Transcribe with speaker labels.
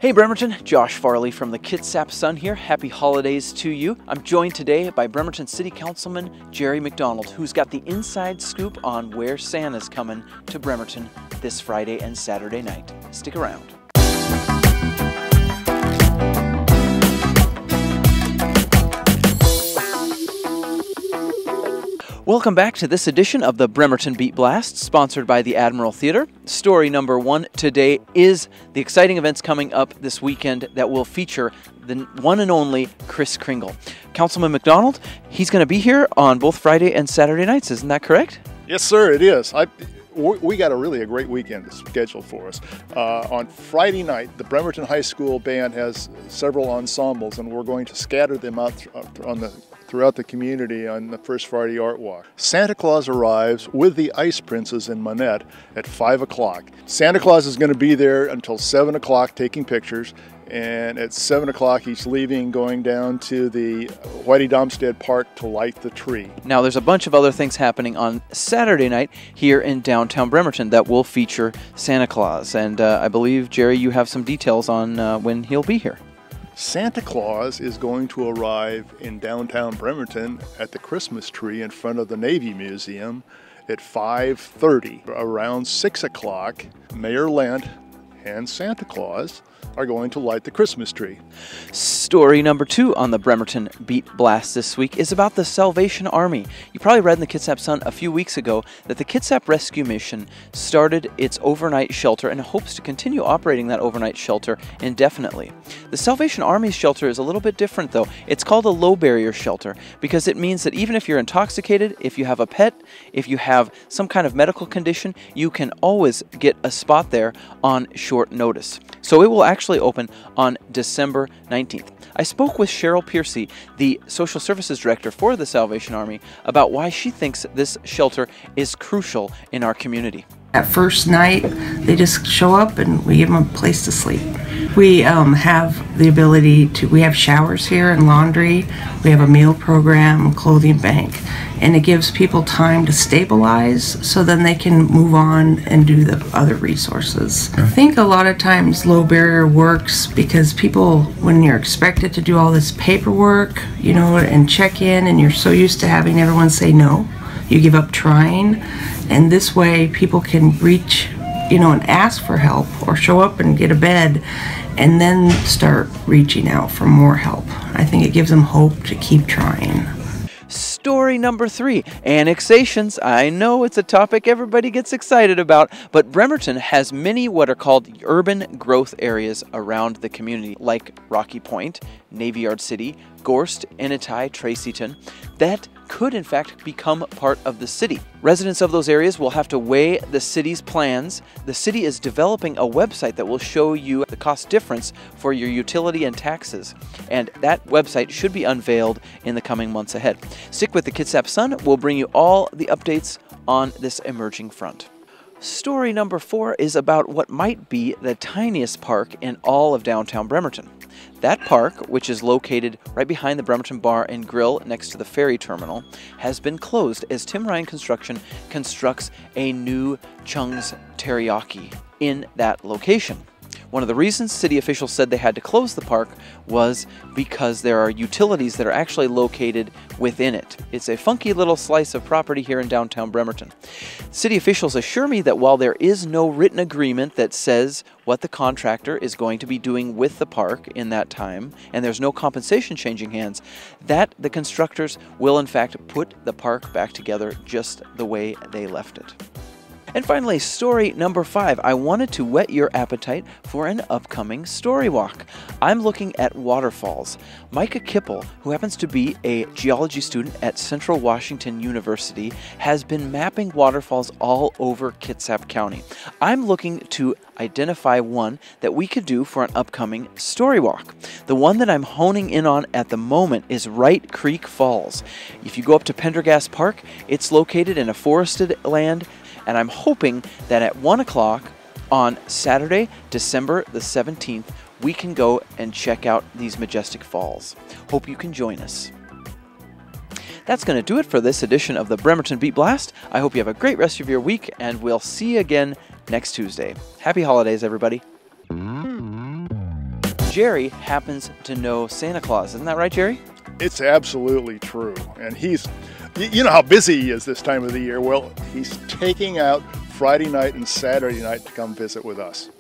Speaker 1: Hey Bremerton, Josh Farley from the Kitsap Sun here. Happy holidays to you. I'm joined today by Bremerton City Councilman Jerry McDonald, who's got the inside scoop on where Santa's coming to Bremerton this Friday and Saturday night. Stick around. Welcome back to this edition of the Bremerton Beat Blast, sponsored by the Admiral Theater. Story number one today is the exciting events coming up this weekend that will feature the one and only Kris Kringle. Councilman McDonald, he's going to be here on both Friday and Saturday nights, isn't that correct?
Speaker 2: Yes, sir, it is. We got a great weekend scheduled for us. On Friday night, the Bremerton High School band has several ensembles, and we're going to scatter them out throughout the community on the first Friday Art Walk. Santa Claus arrives with the Ice Princess in Manette at 5 o'clock. Santa Claus is going to be there until 7 o'clock taking pictures, and at 7 o'clock he's leaving, going down to the Whitey Domstead Park to light the tree. Now
Speaker 1: there's a bunch of other things happening on Saturday night here in downtown Bremerton that will feature Santa Claus, and I believe, Jerry, you have some details on when he'll be here.
Speaker 2: Santa Claus is going to arrive in downtown Bremerton at the Christmas tree in front of the Navy Museum at 5:30. Around 6 o'clock, Mayor Lent and Santa Claus are going to light the Christmas tree.
Speaker 1: Story number two on the Bremerton Beat Blast this week is about the Salvation Army. You probably read in the Kitsap Sun a few weeks ago that the Kitsap Rescue Mission started its overnight shelter and hopes to continue operating that overnight shelter indefinitely. The Salvation Army's shelter is a little bit different though. It's called a low barrier shelter because it means that even if you're intoxicated, if you have a pet, if you have some kind of medical condition, you can always get a spot there on short notice. So it will actually open on December 19th. I spoke with Cheryl Piercy, the Social Services Director for the Salvation Army, about why she thinks this shelter is crucial in our community.
Speaker 3: That first night, they just show up and we give them a place to sleep. We have the ability to, we have showers here and laundry, we have a meal program, clothing bank, and it gives people time to stabilize so then they can move on and do the other resources. I think a lot of times low barrier works because people, when you're expected to do all this paperwork, you know, and check in, and you're so used to having everyone say no, you give up trying. And this way people can reach, you know, and ask for help or show up and get a bed and then start reaching out for more help. I think it gives them hope to keep trying.
Speaker 1: Story number three, annexations. I know it's a topic everybody gets excited about, but Bremerton has many what are called urban growth areas around the community, like Rocky Point, Navy Yard City, Gorst, Initai, Tracyton, that could in fact become part of the city. Residents of those areas will have to weigh the city's plans. The city is developing a website that will show you the cost difference for your utility and taxes, and that website should be unveiled in the coming months ahead. Stick with the Kitsap Sun. We'll bring you all the updates on this emerging front. Story number four is about what might be the tiniest park in all of downtown Bremerton. That park, which is located right behind the Bremerton Bar and Grill next to the ferry terminal, has been closed as Tim Ryan Construction constructs a new Chung's Teriyaki in that location. One of the reasons city officials said they had to close the park was because there are utilities that are actually located within it. It's a funky little slice of property here in downtown Bremerton. City officials assure me that while there is no written agreement that says what the contractor is going to be doing with the park in that time, and there's no compensation changing hands, that the constructors will in fact put the park back together just the way they left it. And finally, story number five. I wanted to whet your appetite for an upcoming story walk. I'm looking at waterfalls. Micah Kipple, who happens to be a geology student at Central Washington University, has been mapping waterfalls all over Kitsap County. I'm looking to identify one that we could do for an upcoming story walk. The one that I'm honing in on at the moment is Wright Creek Falls. If you go up to Pendergast Park, it's located in a forested land, and I'm hoping that at 1 o'clock on Saturday, December the 17th, we can go and check out these majestic falls. Hope you can join us. That's going to do it for this edition of the Bremerton Beat Blast. I hope you have a great rest of your week, and we'll see you again next Tuesday. Happy holidays, everybody. Jerry happens to know Santa Claus. Isn't that right, Jerry?
Speaker 2: It's absolutely true. And you know how busy he is this time of the year. Well, he's taking out Friday night and Saturday night to come visit with us.